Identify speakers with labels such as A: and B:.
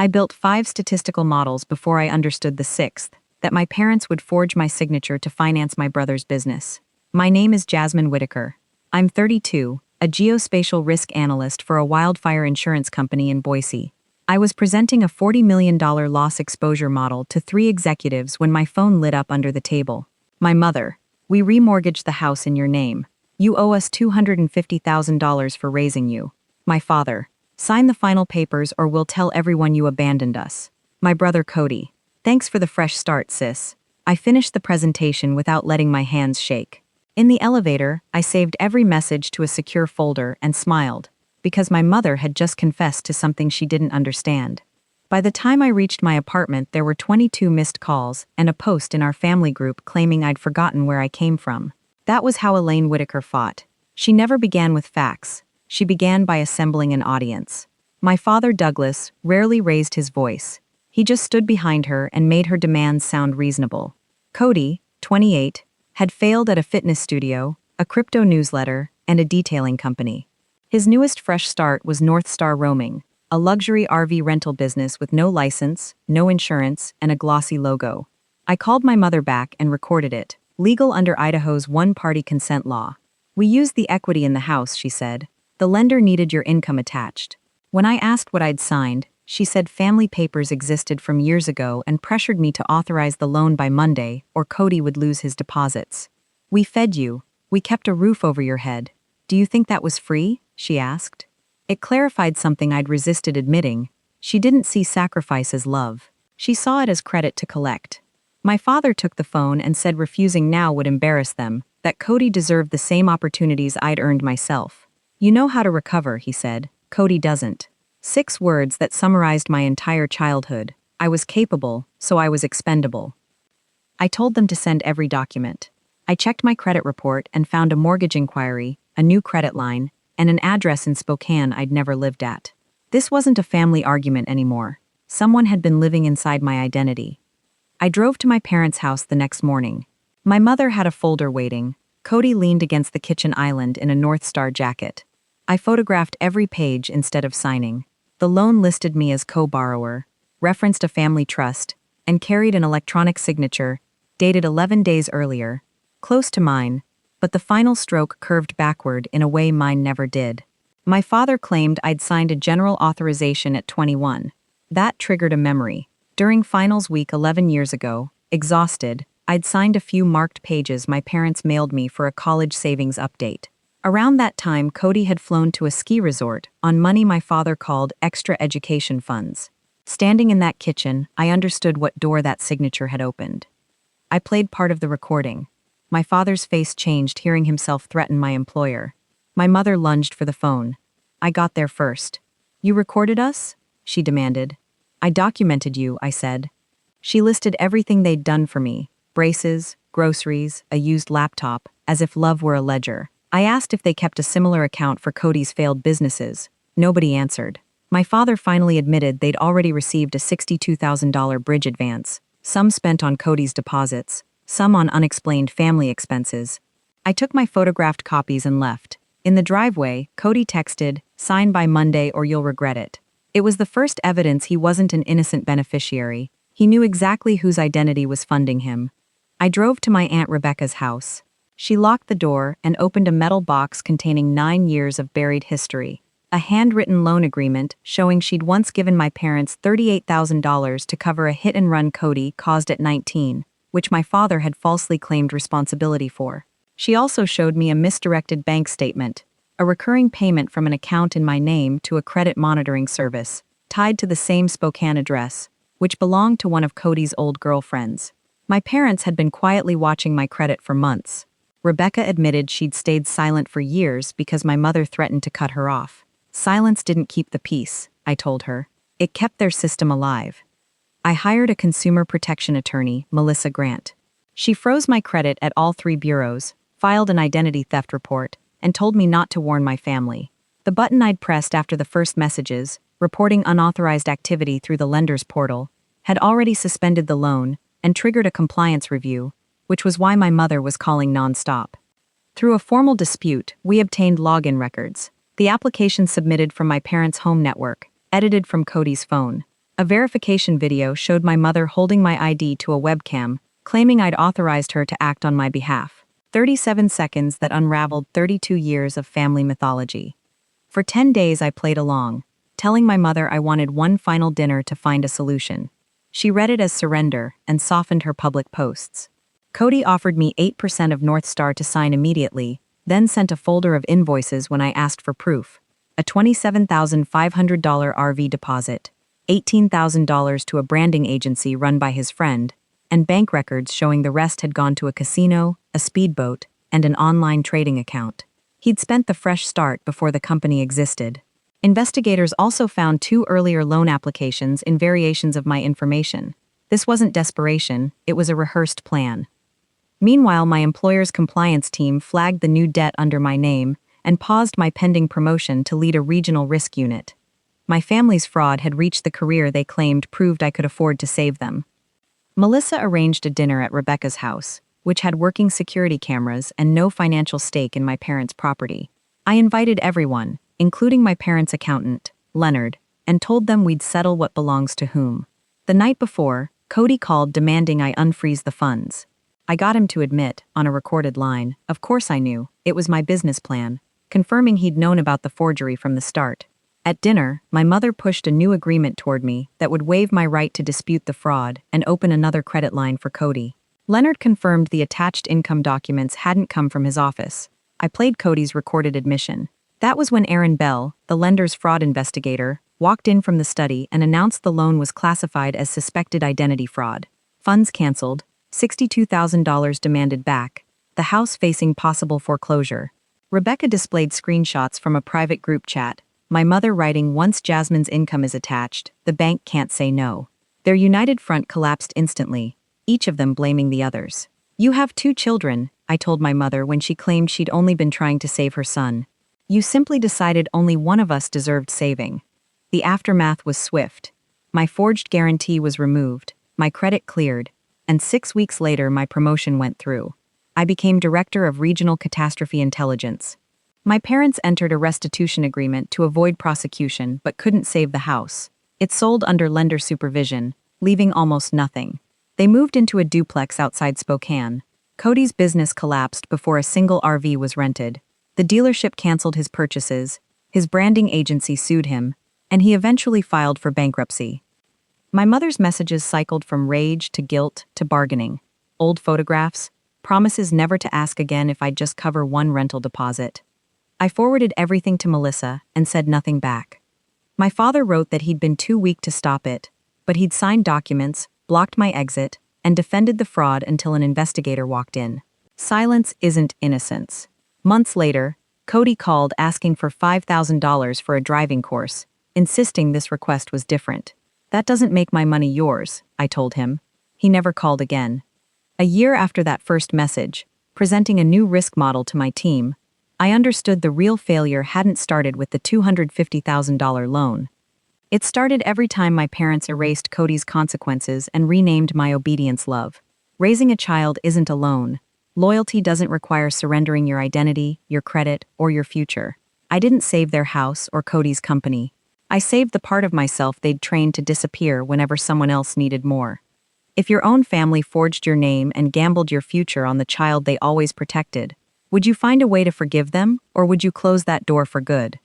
A: I built 5 statistical models before I understood the 6th, that my parents would forge my signature to finance my brother's business. My name is Jasmine Whitaker. I'm 32, a geospatial risk analyst for a wildfire insurance company in Boise. I was presenting a $40 million loss exposure model to 3 executives when my phone lit up under the table. My mother: "We remortgaged the house in your name. You owe us $250,000 for raising you." My father: "Sign the final papers or we'll tell everyone you abandoned us." My brother Cody: "Thanks for the fresh start, sis." I finished the presentation without letting my hands shake. In the elevator, I saved every message to a secure folder and smiled, because my mother had just confessed to something she didn't understand. By the time I reached my apartment, there were 22 missed calls and a post in our family group claiming I'd forgotten where I came from. That was how Elaine Whitaker fought. She never began with facts. She began by assembling an audience. My father, Douglas, rarely raised his voice. He just stood behind her and made her demands sound reasonable. Cody, 28, had failed at a fitness studio, a crypto newsletter, and a detailing company. His newest fresh start was North Star Roaming, a luxury RV rental business with no license, no insurance, and a glossy logo. I called my mother back and recorded it, legal under Idaho's one-party consent law. "We used the equity in the house," she said. "The lender needed your income attached." When I asked what I'd signed, she said family papers existed from years ago and pressured me to authorize the loan by Monday or Cody would lose his deposits. "We fed you. We kept a roof over your head. Do you think that was free?" she asked. It clarified something I'd resisted admitting. She didn't see sacrifice as love. She saw it as credit to collect. My father took the phone and said refusing now would embarrass them, that Cody deserved the same opportunities I'd earned myself. "You know how to recover," he said. "Cody doesn't." 6 words that summarized my entire childhood. I was capable, so I was expendable. I told them to send every document. I checked my credit report and found a mortgage inquiry, a new credit line, and an address in Spokane I'd never lived at. This wasn't a family argument anymore. Someone had been living inside my identity. I drove to my parents' house the next morning. My mother had a folder waiting. Cody leaned against the kitchen island in a North Star jacket. I photographed every page instead of signing. The loan listed me as co-borrower, referenced a family trust, and carried an electronic signature, dated 11 days earlier, close to mine, but the final stroke curved backward in a way mine never did. My father claimed I'd signed a general authorization at 21. That triggered a memory. During finals week 11 years ago, exhausted, I'd signed a few marked pages my parents mailed me for a college savings update. Around that time, Cody had flown to a ski resort on money my father called extra education funds. Standing in that kitchen, I understood what door that signature had opened. I played part of the recording. My father's face changed hearing himself threaten my employer. My mother lunged for the phone. I got there first. "You recorded us?" she demanded. "I documented you," I said. She listed everything they'd done for me: braces, groceries, a used laptop, as if love were a ledger. I asked if they kept a similar account for Cody's failed businesses. Nobody answered. My father finally admitted they'd already received a $62,000 bridge advance, some spent on Cody's deposits, some on unexplained family expenses. I took my photographed copies and left. In the driveway, Cody texted, "Sign by Monday or you'll regret it." It was the first evidence he wasn't an innocent beneficiary. He knew exactly whose identity was funding him. I drove to my Aunt Rebecca's house. She locked the door and opened a metal box containing 9 years of buried history. A handwritten loan agreement showing she'd once given my parents $38,000 to cover a hit-and-run Cody caused at 19, which my father had falsely claimed responsibility for. She also showed me a misdirected bank statement, a recurring payment from an account in my name to a credit monitoring service, tied to the same Spokane address, which belonged to one of Cody's old girlfriends. My parents had been quietly watching my credit for months. Rebecca admitted she'd stayed silent for years because my mother threatened to cut her off. Silence didn't keep the peace, I told her. It kept their system alive. I hired a consumer protection attorney, Melissa Grant. She froze my credit at all 3 bureaus, filed an identity theft report, and told me not to warn my family. The button I'd pressed after the first messages, reporting unauthorized activity through the lender's portal, had already suspended the loan and triggered a compliance review, which was why my mother was calling nonstop. Through a formal dispute, we obtained login records, the application submitted from my parents' home network, edited from Cody's phone. A verification video showed my mother holding my ID to a webcam, claiming I'd authorized her to act on my behalf. 37 seconds that unraveled 32 years of family mythology. For 10 days I played along, telling my mother I wanted one final dinner to find a solution. She read it as surrender and softened her public posts. Cody offered me 8% of North Star to sign immediately, then sent a folder of invoices when I asked for proof. A $27,500 RV deposit, $18,000 to a branding agency run by his friend, and bank records showing the rest had gone to a casino, a speedboat, and an online trading account. He'd spent the fresh start before the company existed. Investigators also found 2 earlier loan applications in variations of my information. This wasn't desperation, it was a rehearsed plan. Meanwhile, my employer's compliance team flagged the new debt under my name and paused my pending promotion to lead a regional risk unit. My family's fraud had reached the career they claimed proved I could afford to save them. Melissa arranged a dinner at Rebecca's house, which had working security cameras and no financial stake in my parents' property. I invited everyone, including my parents' accountant, Leonard, and told them we'd settle what belongs to whom. The night before, Cody called demanding I unfreeze the funds. I got him to admit, on a recorded line, of course I knew, it was my business plan, confirming he'd known about the forgery from the start. At dinner, my mother pushed a new agreement toward me that would waive my right to dispute the fraud and open another credit line for Cody. Leonard confirmed the attached income documents hadn't come from his office. I played Cody's recorded admission. That was when Aaron Bell, the lender's fraud investigator, walked in from the study and announced the loan was classified as suspected identity fraud. Funds canceled, $62,000 demanded back, the house facing possible foreclosure. Rebecca displayed screenshots from a private group chat, my mother writing, "Once Jasmine's income is attached, the bank can't say no." Their united front collapsed instantly, each of them blaming the others. "You have 2 children," I told my mother when she claimed she'd only been trying to save her son. "You simply decided only one of us deserved saving." The aftermath was swift. My forged guarantee was removed, my credit cleared, and 6 weeks later my promotion went through. I became Director of Regional Catastrophe Intelligence. My parents entered a restitution agreement to avoid prosecution but couldn't save the house. It sold under lender supervision, leaving almost nothing. They moved into a duplex outside Spokane. Cody's business collapsed before a single RV was rented. The dealership canceled his purchases, his branding agency sued him, and he eventually filed for bankruptcy. My mother's messages cycled from rage to guilt to bargaining. Old photographs, promises never to ask again if I'd just cover one rental deposit. I forwarded everything to Melissa and said nothing back. My father wrote that he'd been too weak to stop it, but he'd signed documents, blocked my exit, and defended the fraud until an investigator walked in. Silence isn't innocence. Months later, Cody called asking for $5,000 for a driving course, insisting this request was different. "That doesn't make my money yours," I told him. He never called again. A year after that first message, presenting a new risk model to my team, I understood the real failure hadn't started with the $250,000 loan. It started every time my parents erased Cody's consequences and renamed my obedience love. Raising a child isn't a loan. Loyalty doesn't require surrendering your identity, your credit, or your future. I didn't save their house or Cody's company. I saved the part of myself they'd trained to disappear whenever someone else needed more. If your own family forged your name and gambled your future on the child they always protected, would you find a way to forgive them, or would you close that door for good?